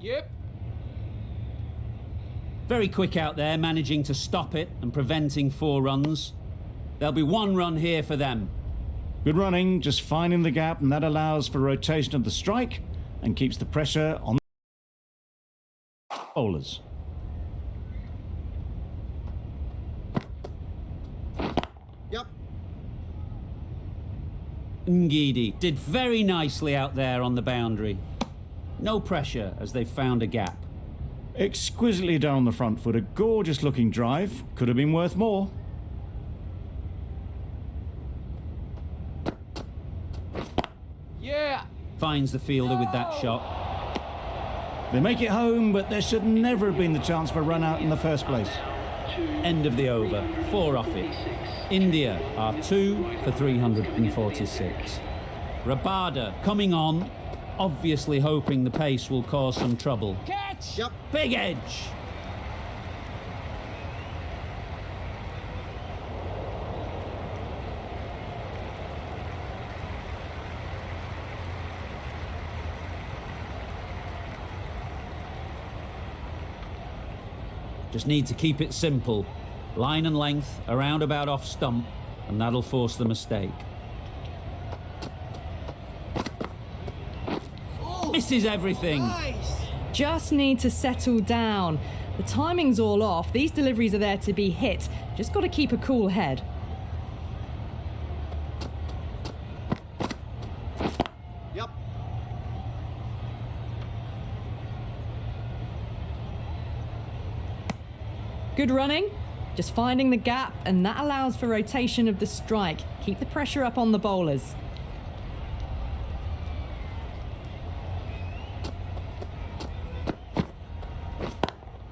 Yep. Very quick out there, managing to stop it and preventing 4 runs. There'll be 1 run here for them. Good running, just finding the gap, and that allows for rotation of the strike and keeps the pressure on the bowlers. Yep. Ngidi did very nicely out there on the boundary. No pressure as they found a gap. Exquisitely down the front foot, a gorgeous looking drive. Could have been worth more. Yeah. Finds the fielder with that shot. They make it home, but there should never have been the chance for a run out in the first place. End of the over, 4 off it. India are 2 for 346. Rabada coming on, obviously hoping the pace will cause some trouble. Catch! Yep. Big edge! Just need to keep it simple. Line and length, around about off stump, and that'll force the mistake. Misses everything. Nice. Just need to settle down. The timing's all off. These deliveries are there to be hit. Just got to keep a cool head. Yep. Good running. Just finding the gap, and that allows for rotation of the strike. Keep the pressure up on the bowlers.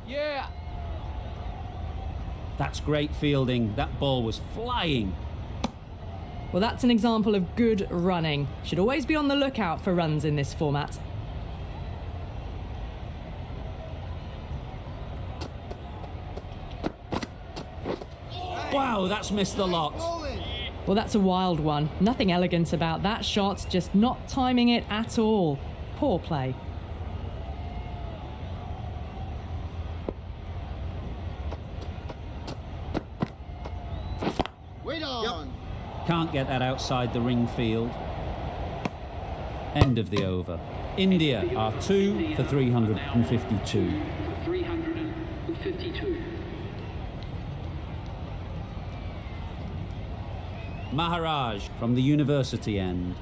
Yeah. That's great fielding. That ball was flying. Well, that's an example of good running. Should always be on the lookout for runs in this format. Wow, that's missed the lot. Well, that's a wild one. Nothing elegant about that shot, just not timing it at all. Poor play. Wait on. Yep. Can't get that outside the ring field. End of the over. India are 2 for 352. 352. Maharaj from the university end.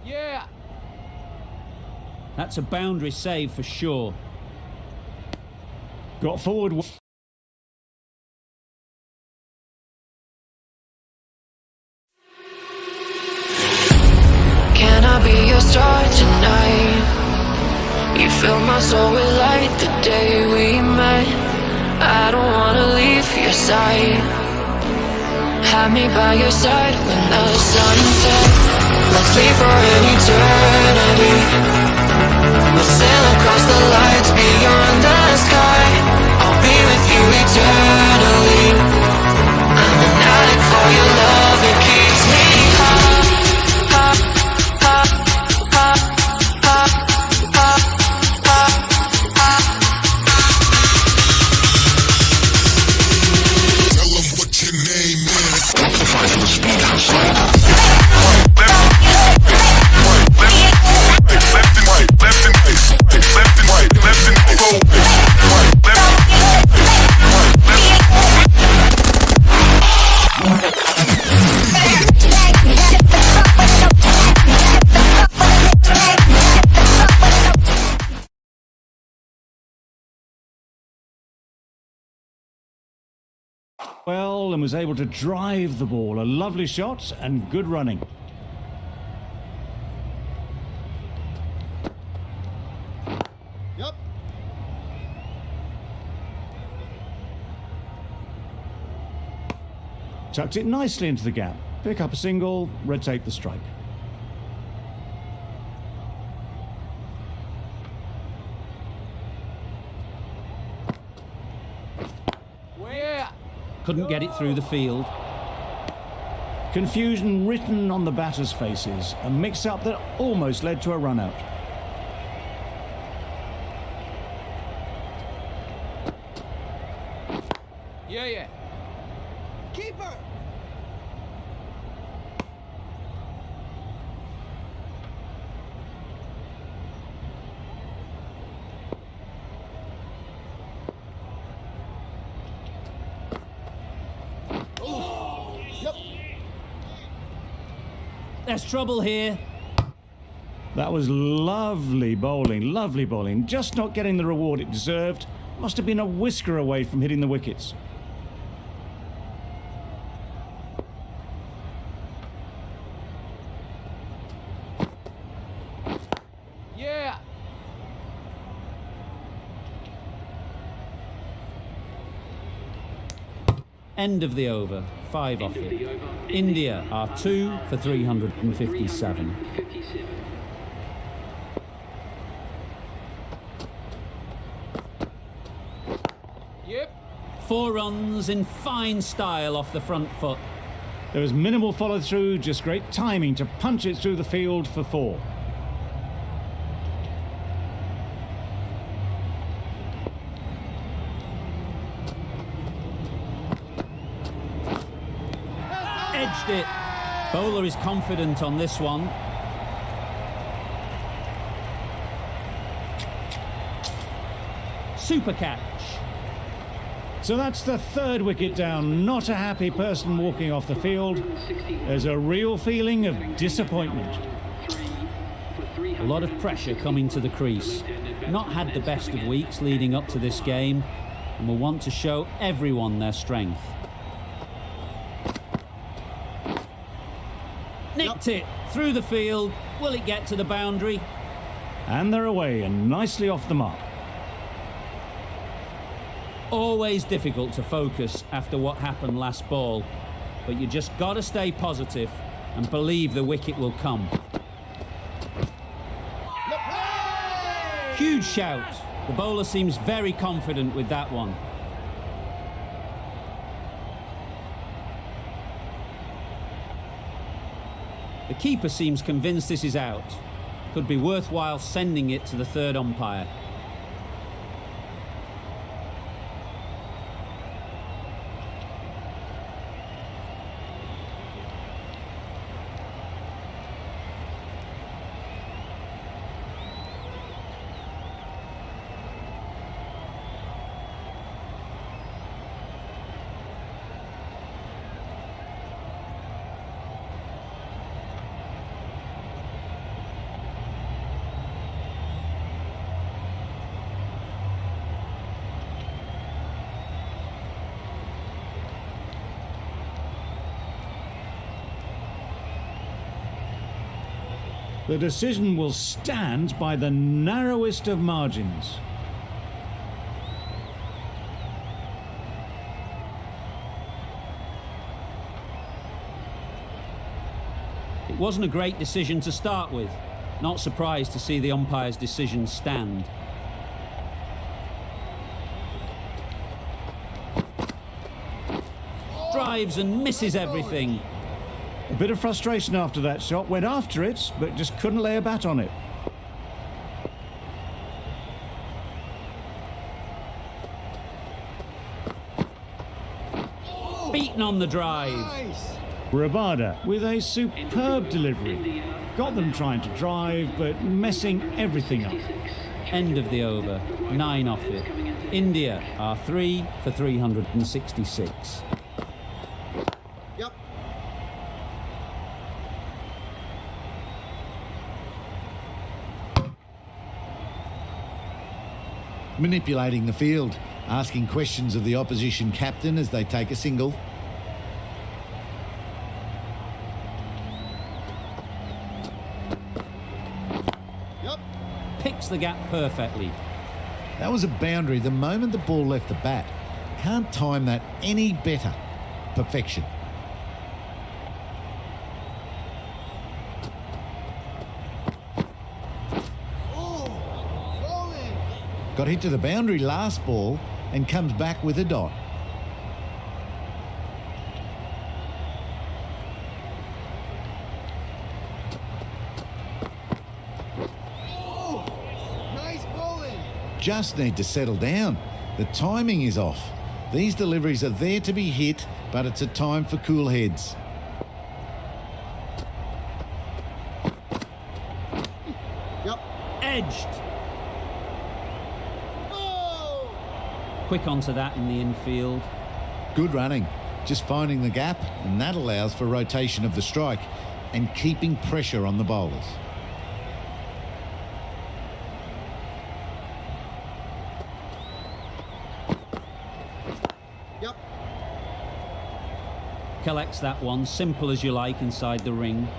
Yeah. That's a boundary save for sure. Got forward. Can I be your star tonight? You fill my soul with light the day we met. I don't wanna leave your side. Have me by your side when the sun sets. Let's leave for an eternity. We'll sail across the lights beyond the sky. I'll be with you eternally. I'm an addict for your love, it keeps me high. Well, and was able to drive the ball. A lovely shot and good running. Tucked it nicely into the gap. Pick up a single, rotate the strike. Yeah. Couldn't get it through the field. Confusion written on the batters' faces. A mix-up that almost led to a run-out. Yeah. Keeper. Yep. There's trouble here. That was lovely bowling. Just not getting the reward it deserved. Must have been a whisker away from hitting the wickets. Yeah. End of the over. 5 off it. India are 2 for 357. Yep. 4 runs in fine style off the front foot. There was minimal follow-through, just great timing to punch it through the field for 4. Edged it. Bowler is confident on this one. Super catch. So that's the 3rd wicket down. Not a happy person walking off the field. There's a real feeling of disappointment. A lot of pressure coming to the crease. Not had the best of weeks leading up to this game and will want to show everyone their strength. Nicked it through the field. Will it get to the boundary? And they're away and nicely off the mark. Always difficult to focus after what happened last ball, but you just got to stay positive and believe the wicket will come. Huge shout. The bowler seems very confident with that one. The keeper seems convinced this is out. Could be worthwhile sending it to the 3rd umpire. The decision will stand by the narrowest of margins. It wasn't a great decision to start with. Not surprised to see the umpire's decision stand. Drives and misses everything. A bit of frustration after that shot. Went after it, but just couldn't lay a bat on it. Beaten on the drive. Nice. Rabada with a superb delivery. Got them trying to drive, but messing everything up. End of the over. 9 off it. India are 3 for 366. Yep. Manipulating the field, asking questions of the opposition captain as they take a single. Yep. Picks the gap perfectly. That was a boundary the moment the ball left the bat. Can't time that any better. Perfection. Got hit to the boundary last ball and comes back with a dot. Oh, nice bowling. Just need to settle down. The timing is off. These deliveries are there to be hit, but it's a time for cool heads. Yep. Edged. Oh! Quick onto that in the infield. Good running. Just finding the gap, and that allows for rotation of the strike and keeping pressure on the bowlers. Yep. Collects that one, simple as you like, inside the ring.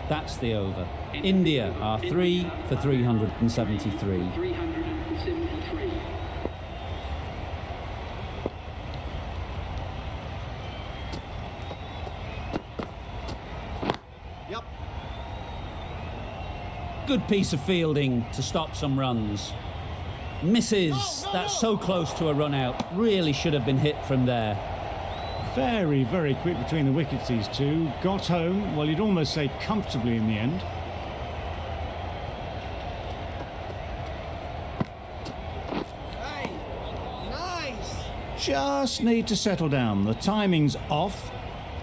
That's the over. India are 3 for 373. Yep. Good piece of fielding to stop some runs. Misses. That's so close to a run out. Really should have been hit from there. Very, very quick between the wickets, these two. Got home, well, you'd almost say comfortably in the end. Hey, nice. Just need to settle down. The timing's off.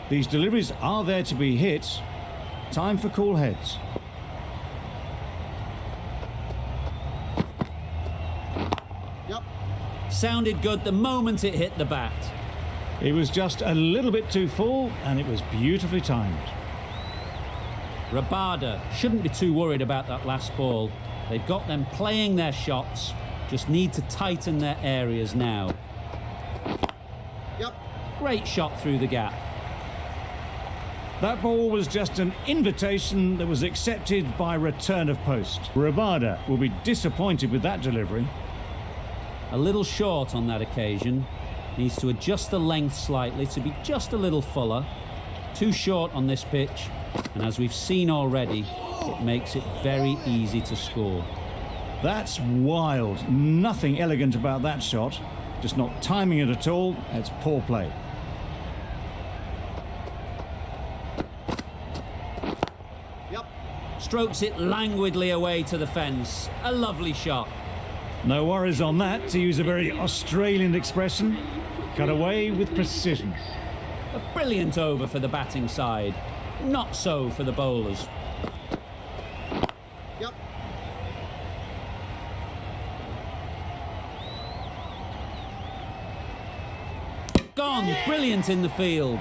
These deliveries are there to be hit. Time for cool heads. Yep. Sounded good the moment it hit the bat. It was just a little bit too full, and it was beautifully timed. Rabada shouldn't be too worried about that last ball. They've got them playing their shots, just need to tighten their areas now. Yep. Great shot through the gap. That ball was just an invitation that was accepted by return of post. Rabada will be disappointed with that delivery. A little short on that occasion. Needs to adjust the length slightly to be just a little fuller. Too short on this pitch, and as we've seen already, it makes it very easy to score. That's wild. Nothing elegant about that shot. Just not timing it at all. It's poor play. Yep. Strokes it languidly away to the fence. A lovely shot. No worries on that, to use a very Australian expression. Cut away with precision. A brilliant over for the batting side. Not so for the bowlers. Yep. Gone. Brilliant in the field.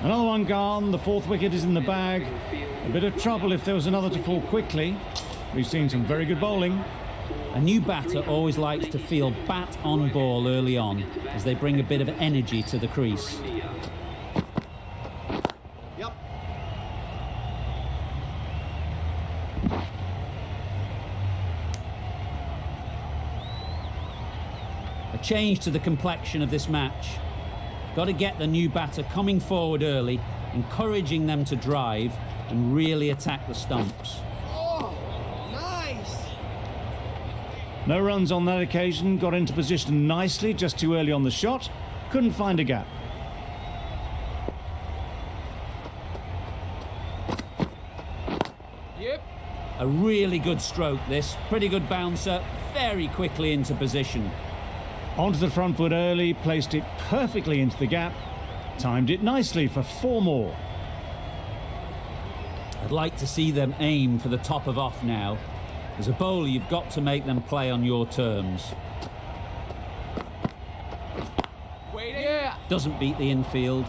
Another one gone. The fourth wicket is in the bag. A bit of trouble if there was another to fall quickly. We've seen some very good bowling. A new batter always likes to feel bat on ball early on, as they bring a bit of energy to the crease. Yep. A change to the complexion of this match. Got to get the new batter coming forward early, encouraging them to drive and really attack the stumps. Oh, nice. No runs on that occasion. Got into position nicely, just too early on the shot. Couldn't find a gap. Yep. A really good stroke this. Pretty good bouncer, very quickly into position. Onto the front foot early, placed it perfectly into the gap. Timed it nicely for 4 more. I'd like to see them aim for the top of off now. As a bowler, you've got to make them play on your terms. Yeah. Doesn't beat the infield.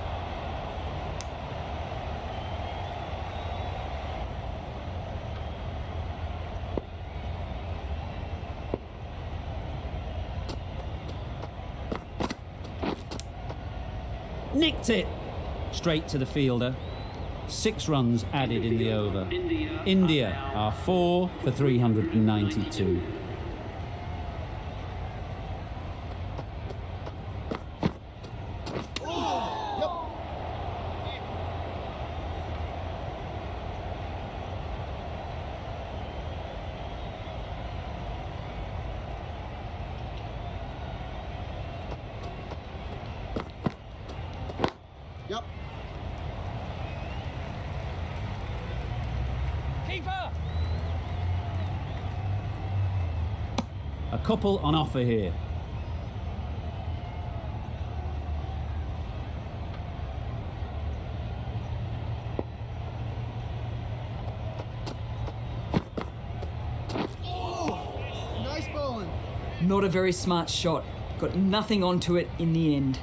Nicked it! Straight to the fielder. 6 runs added in the over. India are 4 for 392. Yep. Keeper. A couple on offer here. Nice bowling. Not a very smart shot. Got nothing onto it in the end.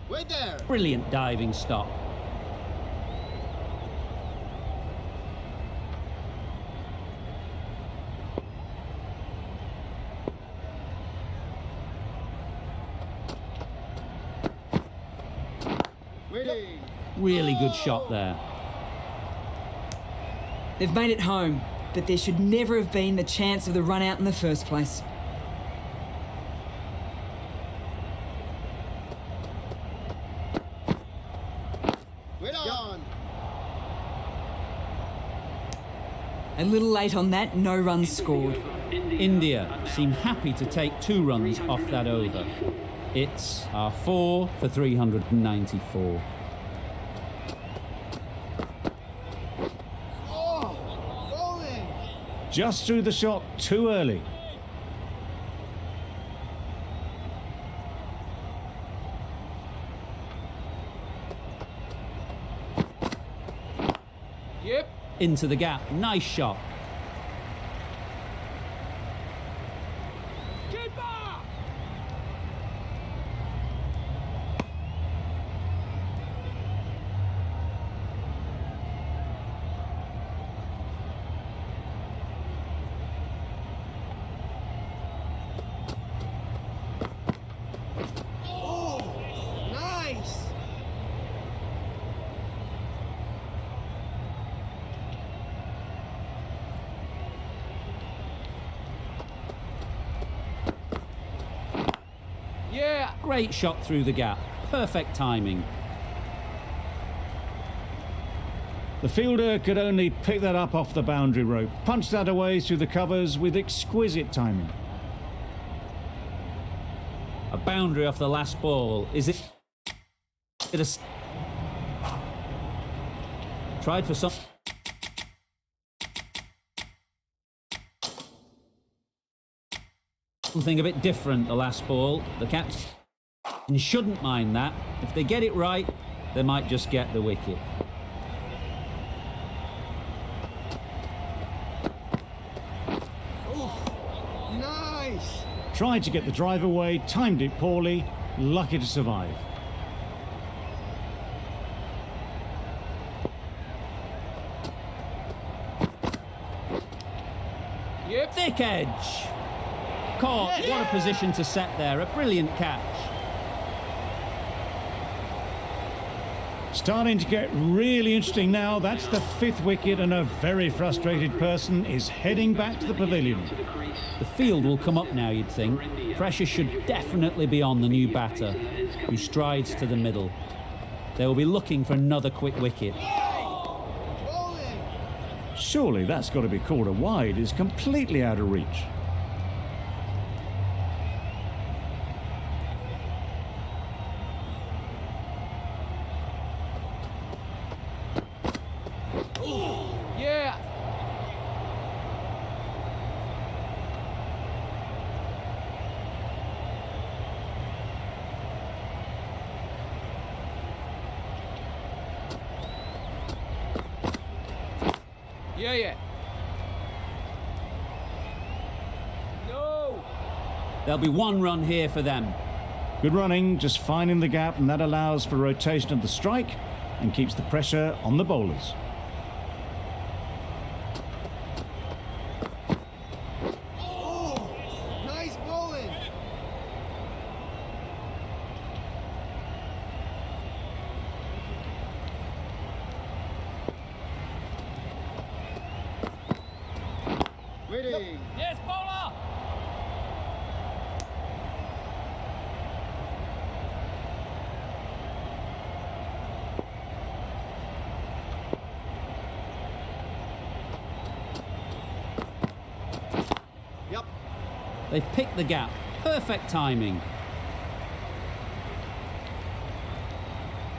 Way there. Brilliant diving stop. Waiting. Really good shot there. They've made it home, but there should never have been the chance of the run out in the first place. Wait on. A little late on that, no runs scored. India seem happy to take 2 runs off that over. It's our 4 for 394. Oh, bowling. Just threw the shot too early. Yep. Into the gap. Nice shot. Keeper. Oh, nice. Yeah. Great shot through the gap. Perfect timing. The fielder could only pick that up off the boundary rope, punch that away through the covers with exquisite timing. A boundary off the last ball. Is it? Tried for some. Something a bit different the last ball. The captain shouldn't mind that. If they get it right, they might just get the wicket. Nice. Tried to get the drive away, timed it poorly, lucky to survive. Yep. Thick edge. Caught. What a position to set there. A brilliant catch. Starting to get really interesting now. That's the 5th wicket, and a very frustrated person is heading back to the pavilion. The field will come up now, you'd think. Pressure should definitely be on the new batter, who strides to the middle. They will be looking for another quick wicket. Bowling. Surely that's got to be called a wide. It's completely out of reach. Yeah. Yeah, yeah. No. There'll be one run here for them. Good running, just finding the gap, and that allows for rotation of the strike and keeps the pressure on the bowlers. Oh, nice bowling. Waiting. Yes, bowler! Yep. They've picked the gap. Perfect timing.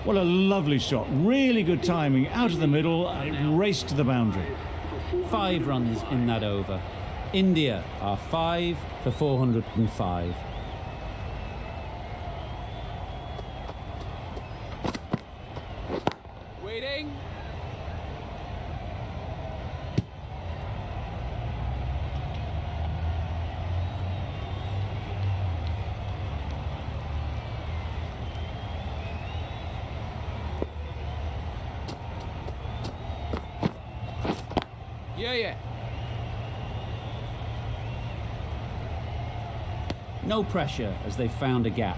What a lovely shot. Really good timing. Out of the middle, and it raced to the boundary. 5 runs in that over. India are 5 for 405. Waiting. Yeah, yeah. No pressure as they've found a gap.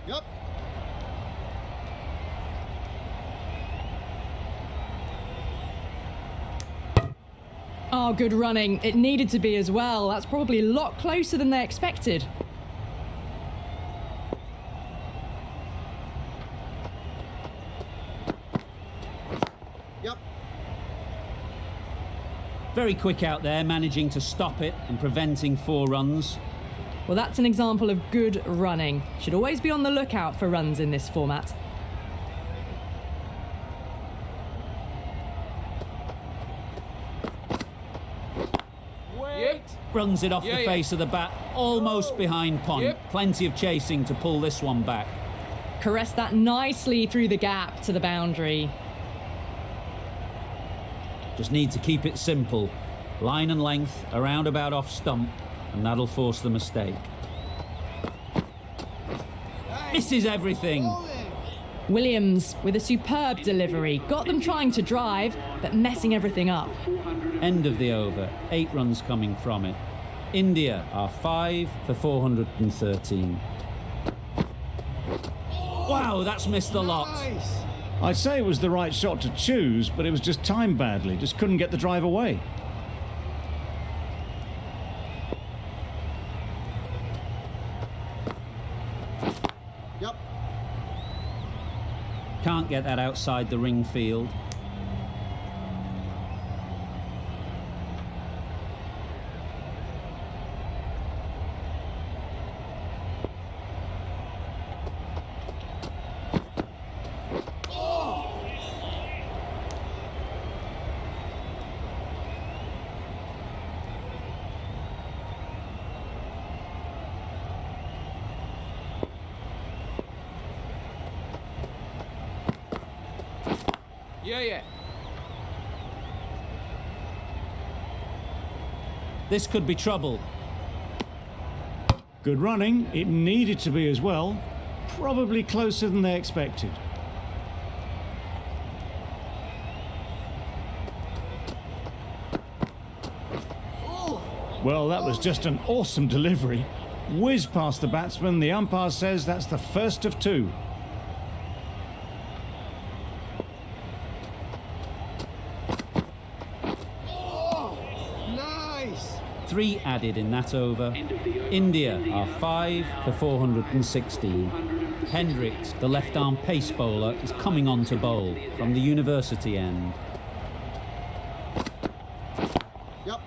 Yep. Oh, good running. It needed to be as well. That's probably a lot closer than they expected. Yep. Very quick out there, managing to stop it and preventing 4 runs. Well, that's an example of good running. Should always be on the lookout for runs in this format. Wait. Runs it off Yeah, the yeah. face of the bat, almost behind Pont. Yep. Plenty of chasing to pull this one back. Caressed that nicely through the gap to the boundary. Just need to keep it simple. Line and length, around about off stump, and that'll force the mistake. Misses everything. Bowling. Williams with a superb delivery. Got them trying to drive, but messing everything up. End of the over. 8 runs coming from it. India are 5 for 413. Wow, that's missed a lot. Nice. I'd say it was the right shot to choose, but it was just timed badly. Just couldn't get the drive away. Yep. Can't get that outside the ring field. Yeah, yeah. This could be trouble. Good running. It needed to be as well. Probably closer than they expected. Well, that was just an awesome delivery. Whiz past the batsman. The umpire says that's the first of 2. Nice. 3 added in that over. India are 5 for 416. Hendricks, the left-arm pace bowler, is coming on to bowl from the university end. Yep.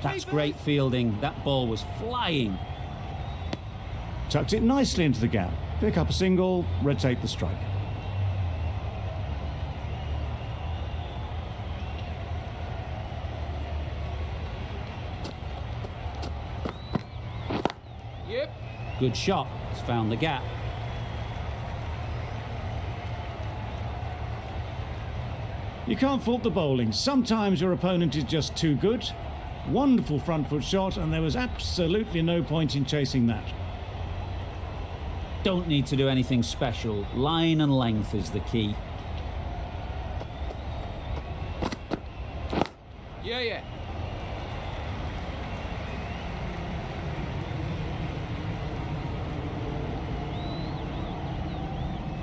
That's great fielding. That ball was flying. Tucked it nicely into the gap. Pick up a single, rotate the strike. Good shot. It's found the gap. You can't fault the bowling. Sometimes your opponent is just too good. Wonderful front foot shot, and there was absolutely no point in chasing that. Don't need to do anything special. Line and length is the key. Yeah.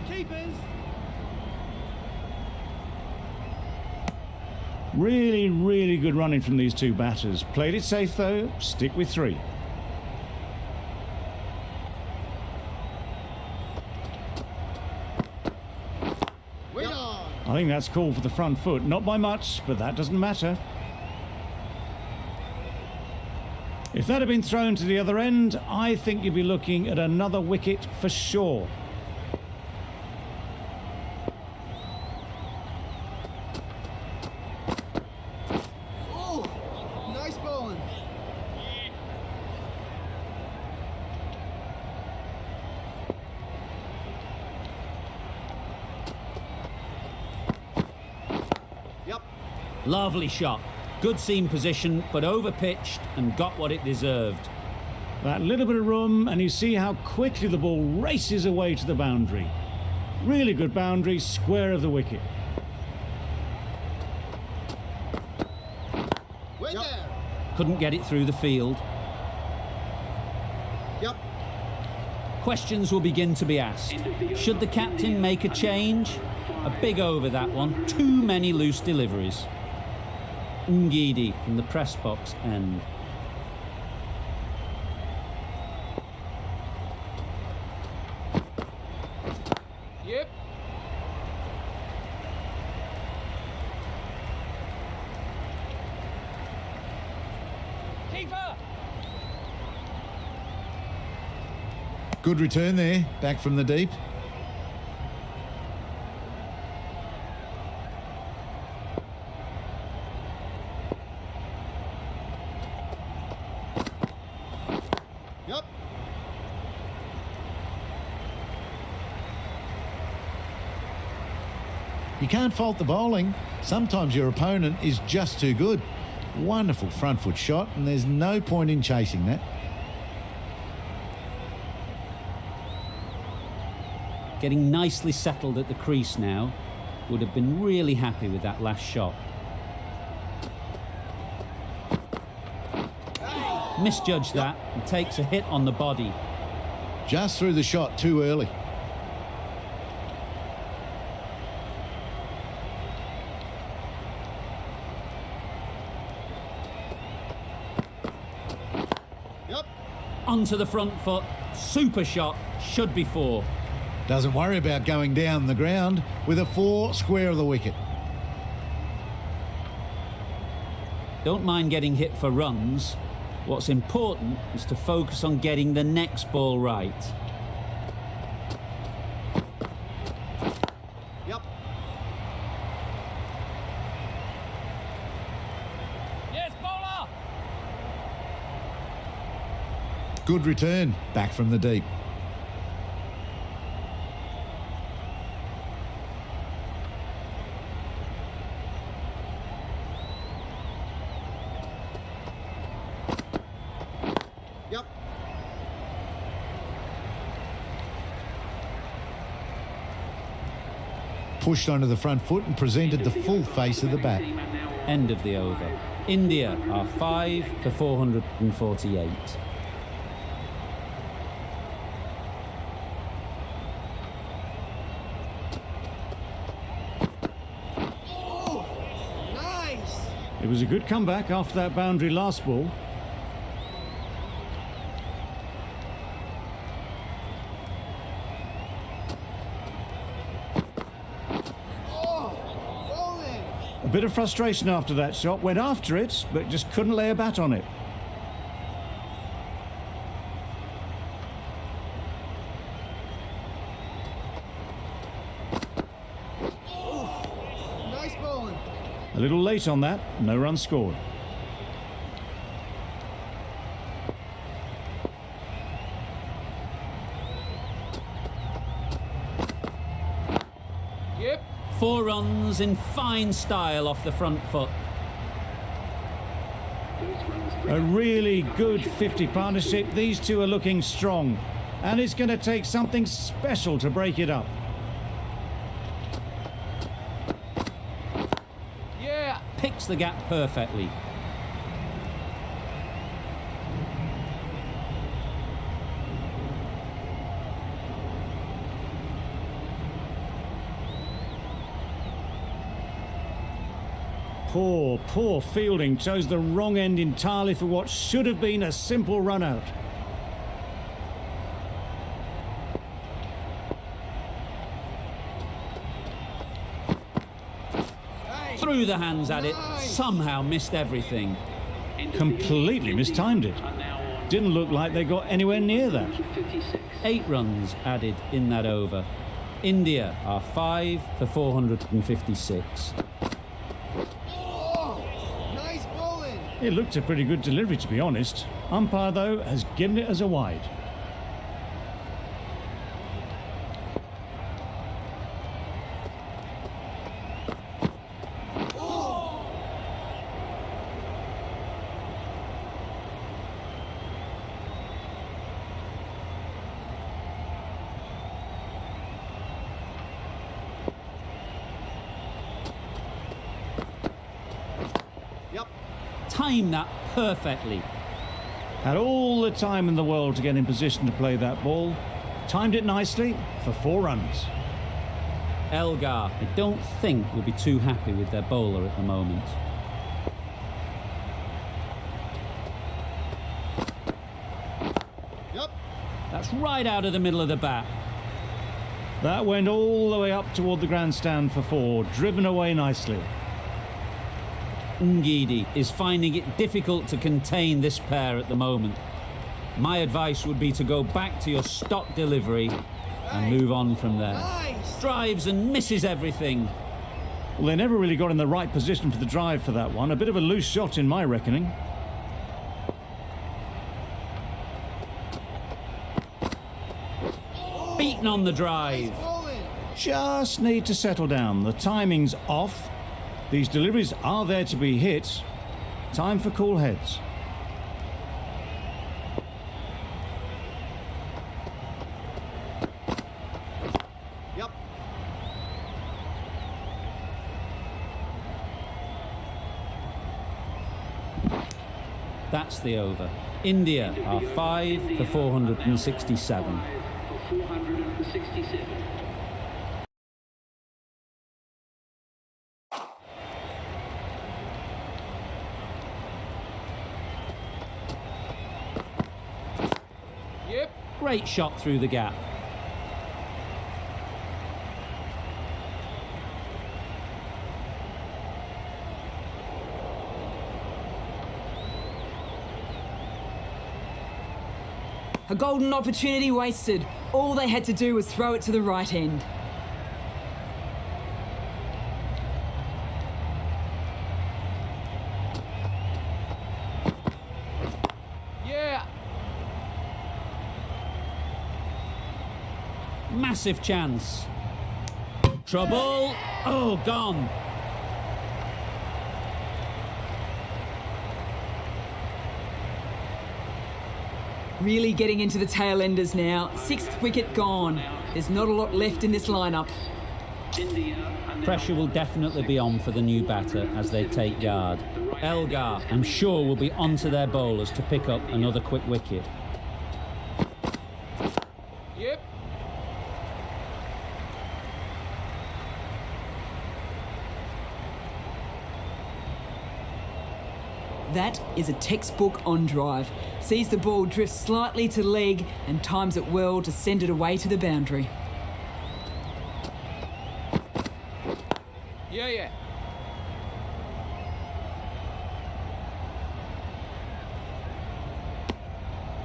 Keepers. Really, really good running from these two batters. Played it safe though. Stick with 3. Wait on. I think that's called for the front foot. Not by much, but that doesn't matter. If that had been thrown to the other end, I think you'd be looking at another wicket for sure. Oh, nice bowling. Yep. Lovely shot. Good seam position, but over-pitched and got what it deserved. That little bit of room, and you see how quickly the ball races away to the boundary. Really good boundary, square of the wicket. Wait Yep. there. Couldn't get it through the field. Yep. Questions will begin to be asked. Should the captain make a change? A big over, that one. Too many loose deliveries. Ngidi from the press box end. Yep. Keeper. Good return there, back from the deep. Yep. You can't fault the bowling. Sometimes your opponent is just too good. Wonderful front foot shot, and there's no point in chasing that. Getting nicely settled at the crease now. Would have been really happy with that last shot. Misjudged that and takes a hit on the body. Just threw the shot too early. Yep. Onto the front foot. Super shot. Should be 4. Doesn't worry about going down the ground with a 4 square of the wicket. Don't mind getting hit for runs. What's important is to focus on getting the next ball right. Yep. Yes, bowler. Good return, back from the deep. Yep. Pushed onto the front foot and presented the full face of the bat. End of the over. India are 5 for 448. Nice. It was a good comeback after that boundary last ball. Bowling. A bit of frustration after that shot. Went after it, but just couldn't lay a bat on it. Nice bowling. A little late on that. No runs scored. 4 runs in fine style off the front foot. A really good 50 partnership. These two are looking strong, and it's going to take something special to break it up. Yeah. Picks the gap perfectly. Poor fielding. Chose the wrong end entirely for what should have been a simple run out. Threw the hands at it, somehow missed everything. Completely mistimed it. Didn't look like they got anywhere near that. 8 runs added in that over. India are 5 for 456. Oh, nice bowling. It looked a pretty good delivery, to be honest. Umpire, though, has given it as a wide. Yep. Time that perfectly. Had all the time in the world to get in position to play that ball. Timed it nicely for 4 runs. Elgar, I don't think, will be too happy with their bowler at the moment. Yep. That's right out of the middle of the bat. That went all the way up toward the grandstand for 4, driven away nicely. Ngidi is finding it difficult to contain this pair at the moment. My advice would be to go back to your stock delivery and move on from there. Nice. Drives and misses everything. Well, they never really got in the right position for the drive for that one. A bit of a loose shot in my reckoning. Beaten on the drive. Bowling. Just need to settle down. The timing's off. These deliveries are there to be hit. Time for cool heads. Yep. That's the over. India are 5 for 467. Yep. Great shot through the gap. A golden opportunity wasted. All they had to do was throw it to the right end. Yeah. Massive chance. Trouble. Oh, gone. Really getting into the tail enders now. 6th wicket gone. There's not a lot left in this lineup. Pressure will definitely be on for the new batter as they take guard. Elgar, I'm sure, will be onto their bowlers to pick up another quick wicket. Yep. That is a textbook on drive. Sees the ball drift slightly to leg and times it well to send it away to the boundary. Yeah.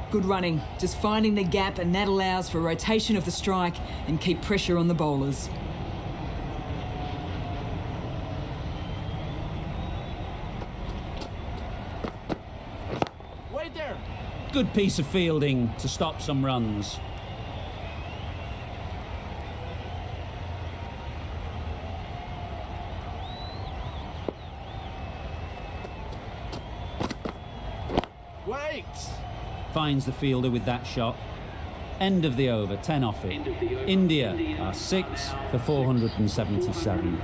Good running, just finding the gap, and that allows for rotation of the strike and keep pressure on the bowlers. Wait there. Good piece of fielding to stop some runs. Wait! Finds the fielder with that shot. End of the over, 10 off it. India are 6 for 477.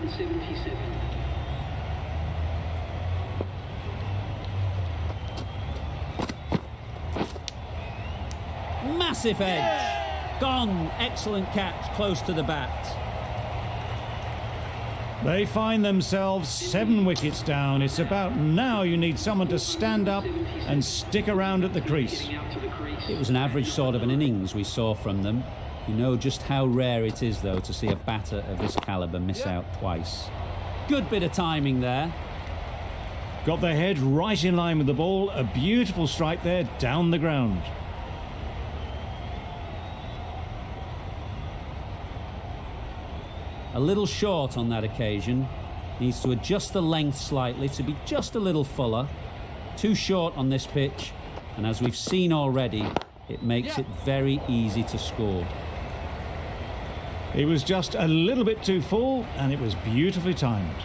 Massive edge. Gone. Excellent catch, close to the bat. They find themselves 7 wickets down. It's about now you need someone to stand up and stick around at the crease. It was an average sort of an innings we saw from them. You know just how rare it is, though, to see a batter of this calibre miss out twice. Good bit of timing there. Got their head right in line with the ball. A beautiful strike there down the ground. A little short on that occasion. Needs to adjust the length slightly to be just a little fuller. Too short on this pitch, and as we've seen already, it makes it very easy to score. He was just a little bit too full, and it was beautifully timed.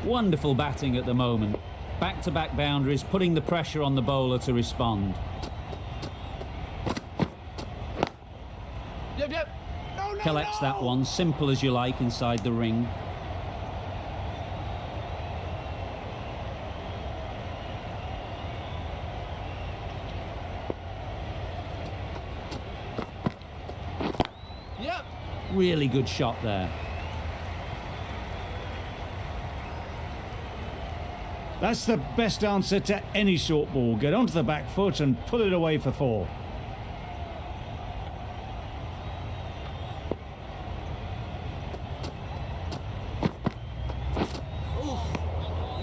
Wonderful batting at the moment. Back-to-back boundaries, putting the pressure on the bowler to respond. Yep, yep. No, no, Collects no. that one, simple as you like, inside the ring. Yep. Really good shot there. That's the best answer to any short ball. Get onto the back foot and pull it away for 4.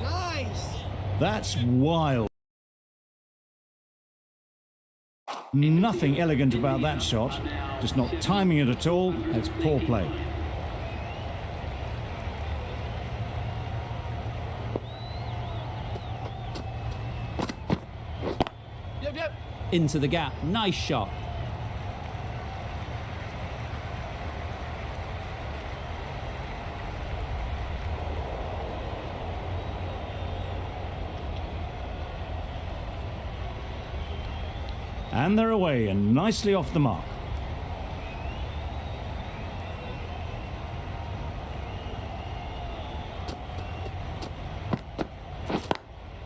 Nice. That's wild. Nothing elegant about that shot. Just not timing it at all. It's poor play. Yep, yep. Into the gap. Nice shot. And they're away and nicely off the mark.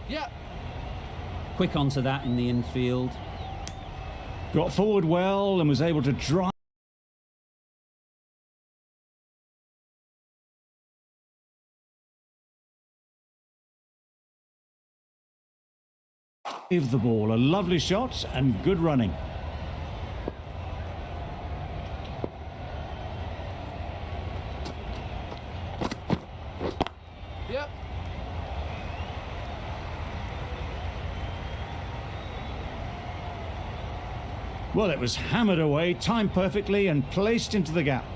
Yep. Quick onto that in the infield. Got forward well and was able to drive the ball. A lovely shot and good running. Yep. Well, it was hammered away, timed perfectly and placed into the gap.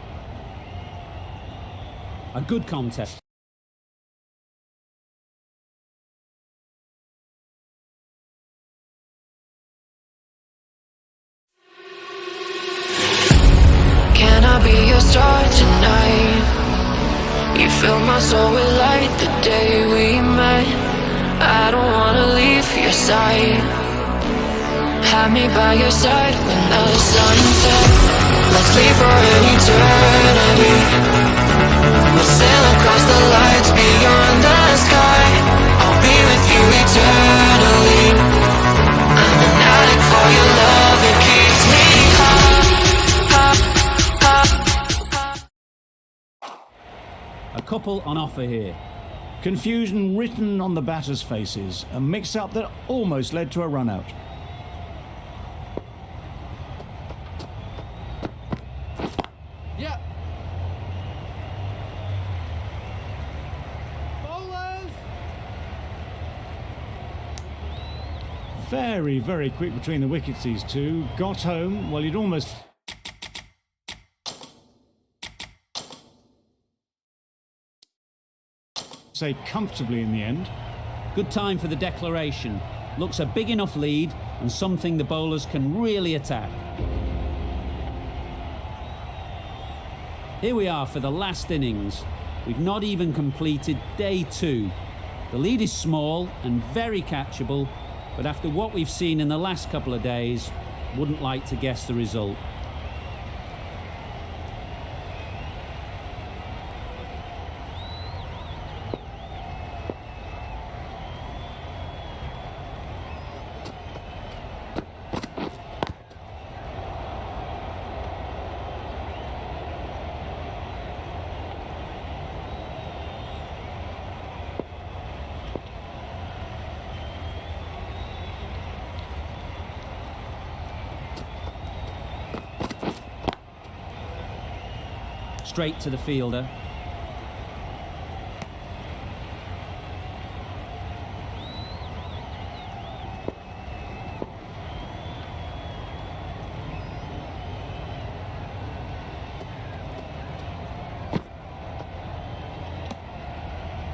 A good contest. Can I be your star tonight? You fill my soul with light the day we met. I don't wanna leave your side. Have me by your side when the sun sets. Let's leave for an eternity. We'll sail across the lights beyond the sky. I'll be with you eternally. I'm an addict for your love, it keeps me high. A couple on offer here. Confusion written on the batters' faces. A mix-up that almost led to a run-out. Yep. Bowlers. Very, very quick between the wickets, these two. Got home. Well, you'd almost say comfortably in the end. Good time for the declaration. Looks a big enough lead and something the bowlers can really attack. Here we are for the last innings. We've not even completed day 2. The lead is small and very catchable, But after what we've seen in the last couple of days, wouldn't like to guess the result. Straight to the fielder.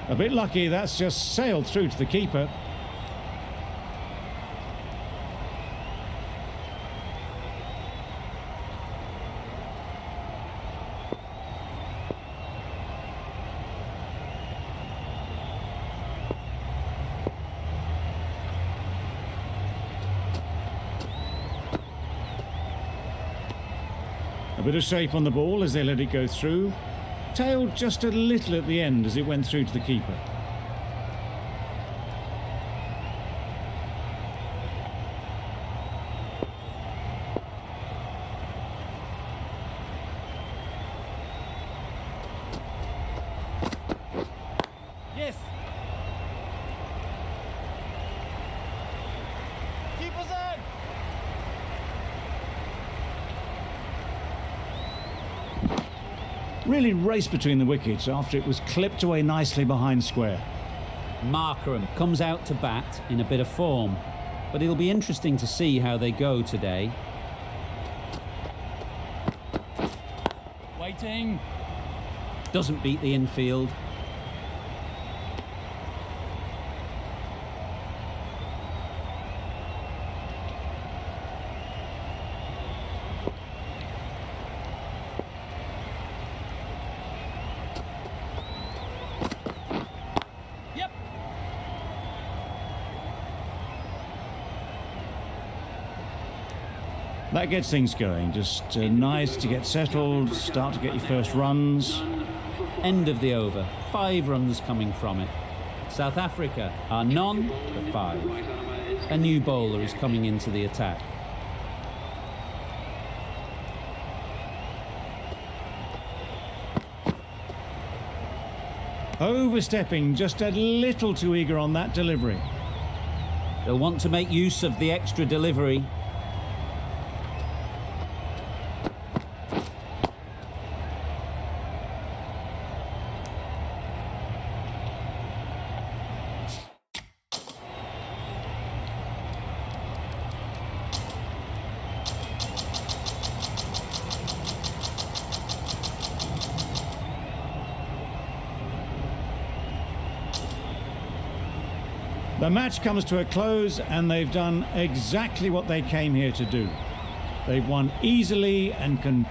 A bit lucky, that's just sailed through to the keeper. A bit of shape on the ball as they let it go through. Tailed just a little at the end as it went through to the keeper. Yes. Keeper's in. Really raced between the wickets after it was clipped away nicely behind square. Markram comes out to bat in a bit of form, but it'll be interesting to see how they go today. Waiting. Doesn't beat the infield. Yep. That gets things going. Just nice to get settled, start to get your first runs. End of the over. 5 runs coming from it. South Africa are none for 5. A new bowler is coming into the attack. Overstepping, just a little too eager on that delivery. They'll want to make use of the extra delivery. The match comes to a close and they've done exactly what they came here to do. They've won easily and can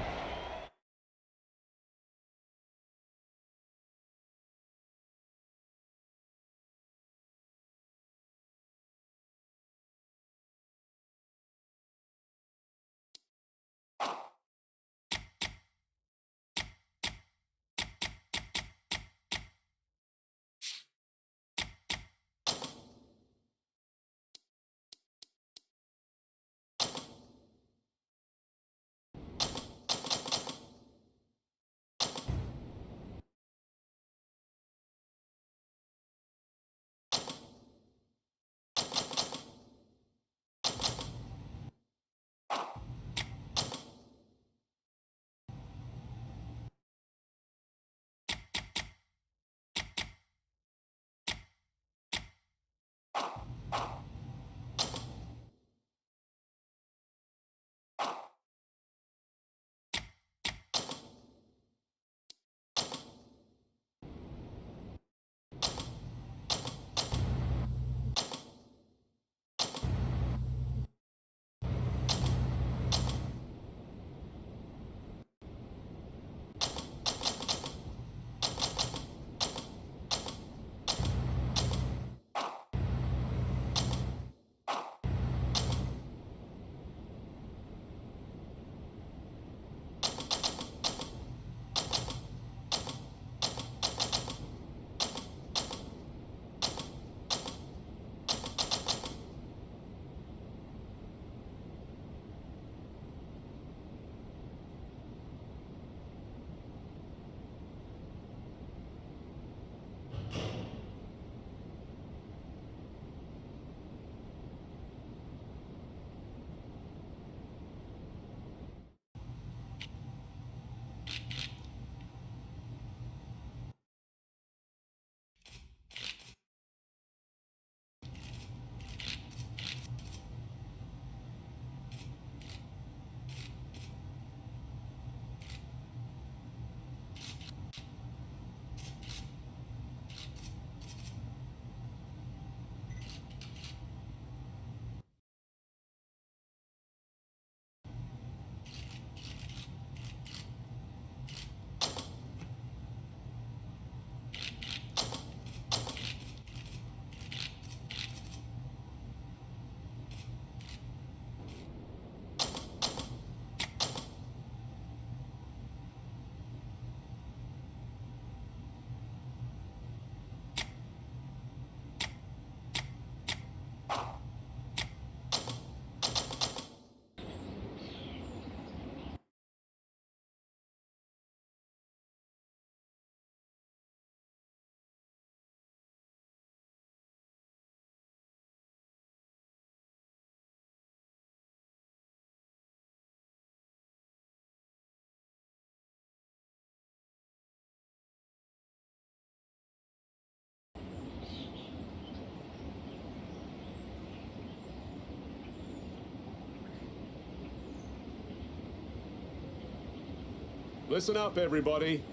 Listen up, everybody.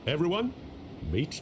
Everyone, meet.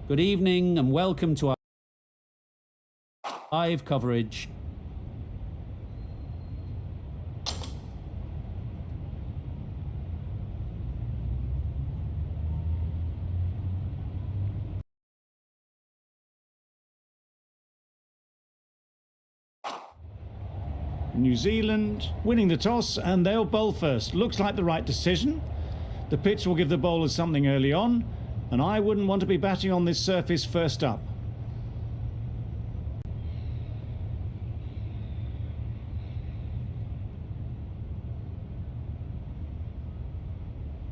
Good evening and welcome to our live coverage. New Zealand winning the toss, and they'll bowl first. Looks like the right decision. The pitch will give the bowlers something early on, and I wouldn't want to be batting on this surface first up.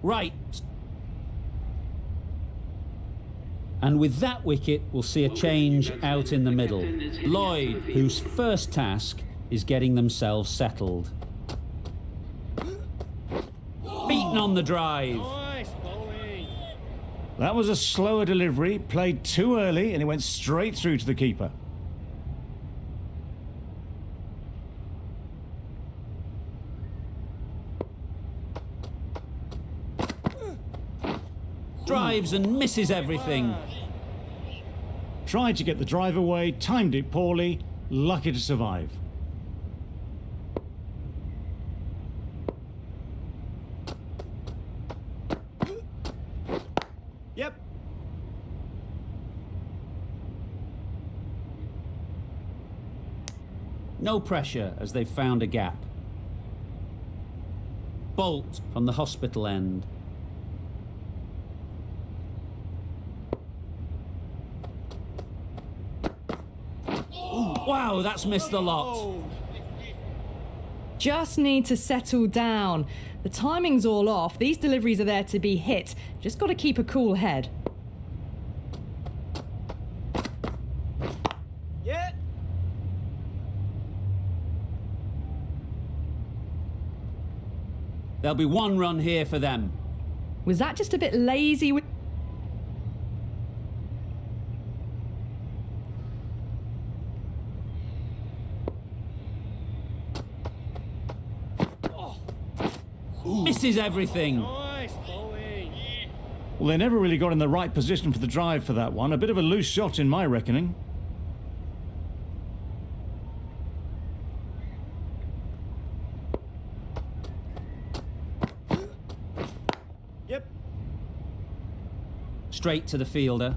Right. And with that wicket, we'll see a change out in the middle. Lloyd, whose first task is getting themselves settled. Beaten on the drive. Nice bowling. That was a slower delivery, played too early, and it went straight through to the keeper. Drives and misses everything. Tried to get the drive away, timed it poorly, lucky to survive. Yep. No pressure as they've found a gap. Bolt from the hospital end. Wow, that's missed the lot. Just need to settle down. The timing's all off. These deliveries are there to be hit. Just got to keep a cool head. Yeah. There'll be one run here for them. Was that just a bit lazy? Misses everything. Nice bowling. Well, they never really got in the right position for the drive for that one. A bit of a loose shot in my reckoning. Yep. straight to the fielder.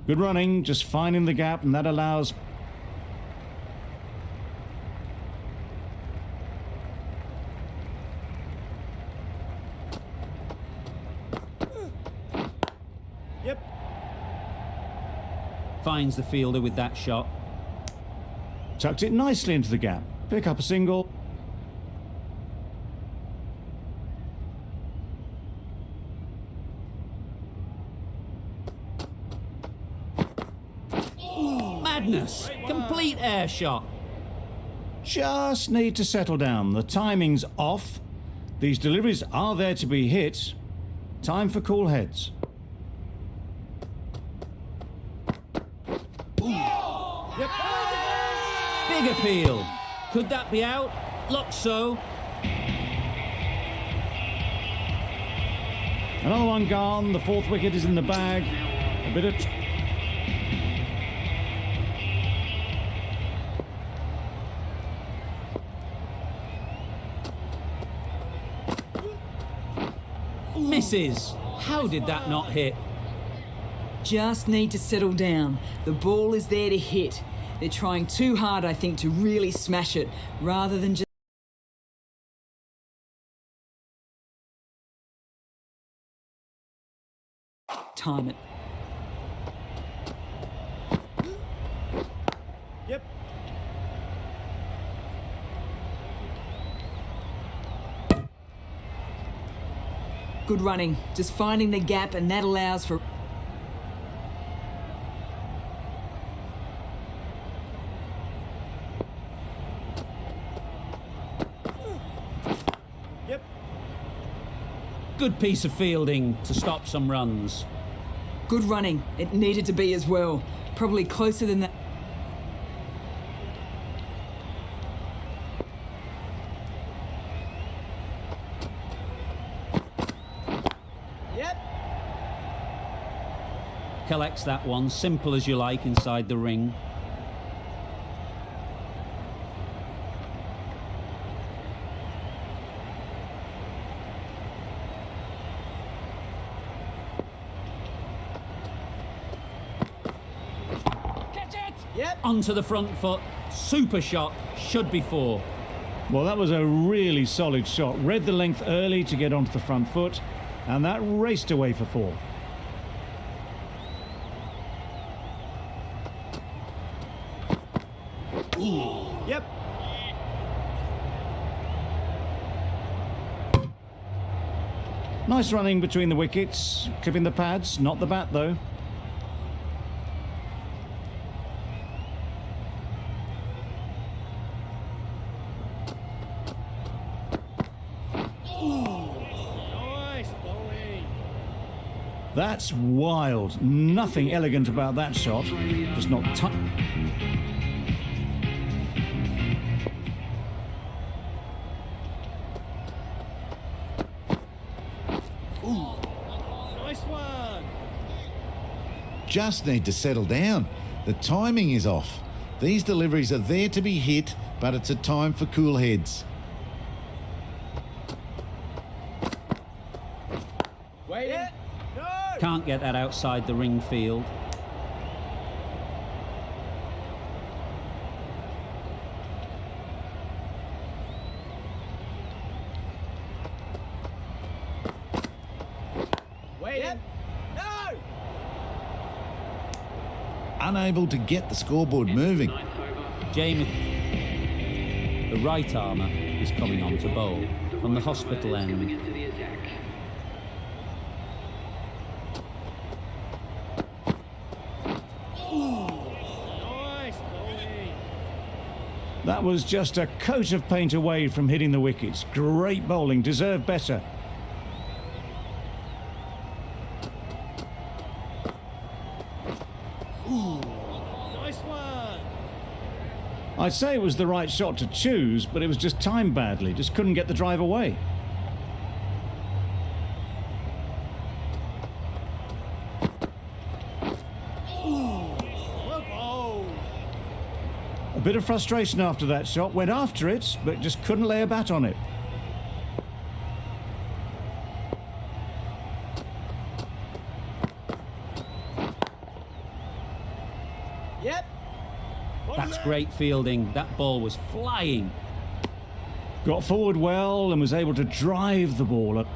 Good running, just finding the gap, and that allows... Yep. Finds the fielder with that shot. Tucked it nicely into the gap. Pick up a single. Madness! Complete air shot. Just need to settle down. The timing's off. These deliveries are there to be hit. Time for cool heads. Big appeal. Could that be out? Looks so. Another one gone. The fourth wicket is in the bag. A bit of... Misses. How did that not hit? Just need to settle down. The ball is there to hit. They're trying too hard, I think, to really smash it, rather than just... time it. Yep. Good running. Just finding the gap, and that allows for... Yep. Good piece of fielding to stop some runs. Good running. It needed to be as well. Probably closer than that. Yep. Collects that one, simple as you like, inside the ring. Catch it. Yep. Onto the front foot. Super shot. Should be four. Well, that was a really solid shot. Read the length early to get onto the front foot, and that raced away for four. Yep. Nice running between the wickets, clipping the pads, not the bat though. Nice bowling. That's wild. Nothing elegant about that shot. Just not Nice one. Just need to settle down. The timing is off. These deliveries are there to be hit, but it's a time for cool heads. Wait. Yep. No. Can't get that outside the ring field. Wait. Yep. No. Unable to get the scoreboard moving. Jamie, the right armour, is coming on to bowl from the hospital end. Nice bowling. That was just a coat of paint away from hitting the wickets. Great bowling, deserved better. Nice one. I'd say it was the right shot to choose, but it was just timed badly. Just couldn't get the drive away. Well bowled. A bit of frustration after that shot. Went after it, but just couldn't lay a bat on it. That's great fielding. That ball was flying. Got forward well and was able to drive the ball up.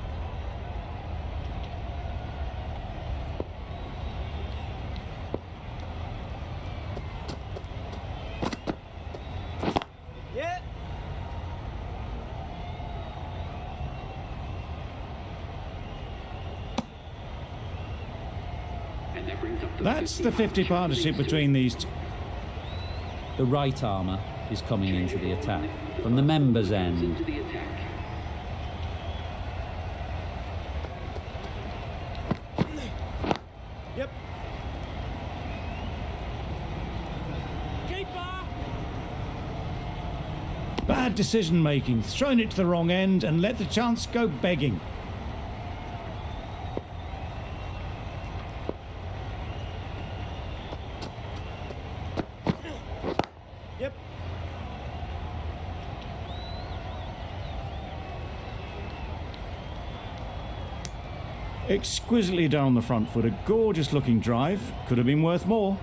Yeah. That's the 50 partnership between these two. The right armour is coming into the attack from the members' end. Yep. Keeper. Bad decision making, thrown it to the wrong end and let the chance go begging. Yep. Exquisitely down the front foot, a gorgeous looking drive. Could have been worth more.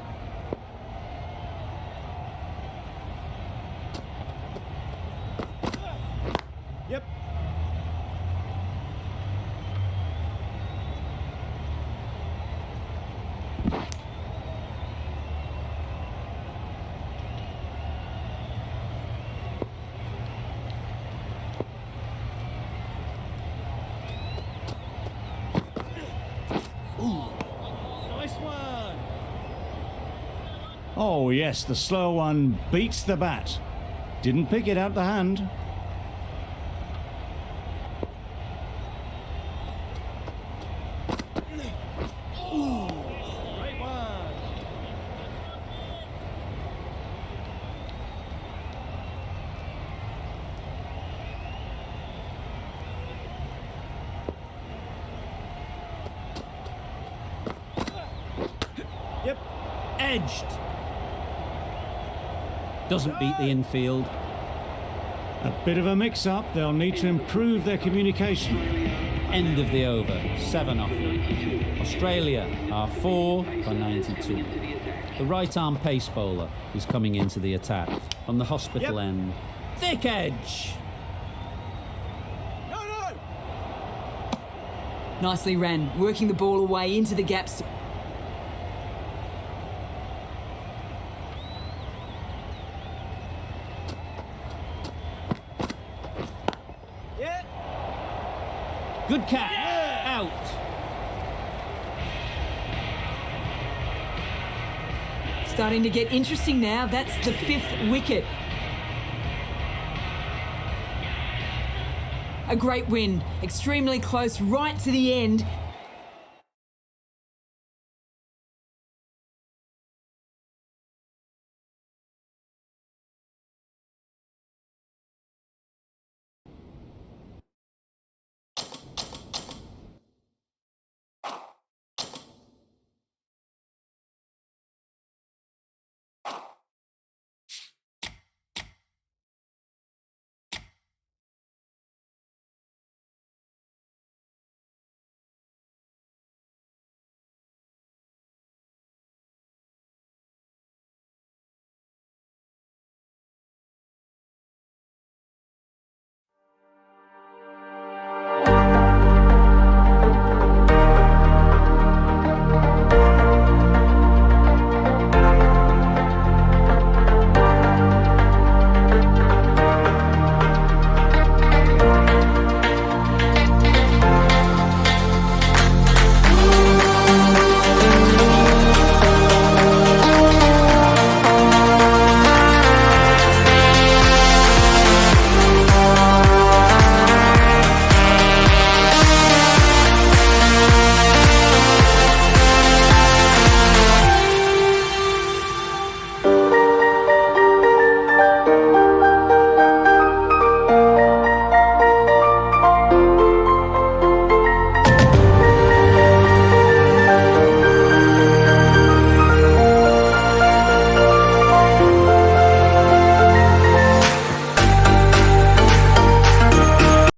Yep. Nice one. Oh yes, the slow one beats the bat. Didn't pick it out the hand. Great one. Yep. Edged. Doesn't beat the infield. A bit of a mix-up. They'll need to improve their communication. End of the over. 7 off. Australia are 4 for 92. The right arm pace bowler is coming into the attack from the hospital Yep. end. Thick edge. No, no. Nicely ran, working the ball away into the gaps. Yeah. Good catch. Out. Starting to get interesting now. That's the 5th wicket. A great win, extremely close right to the end.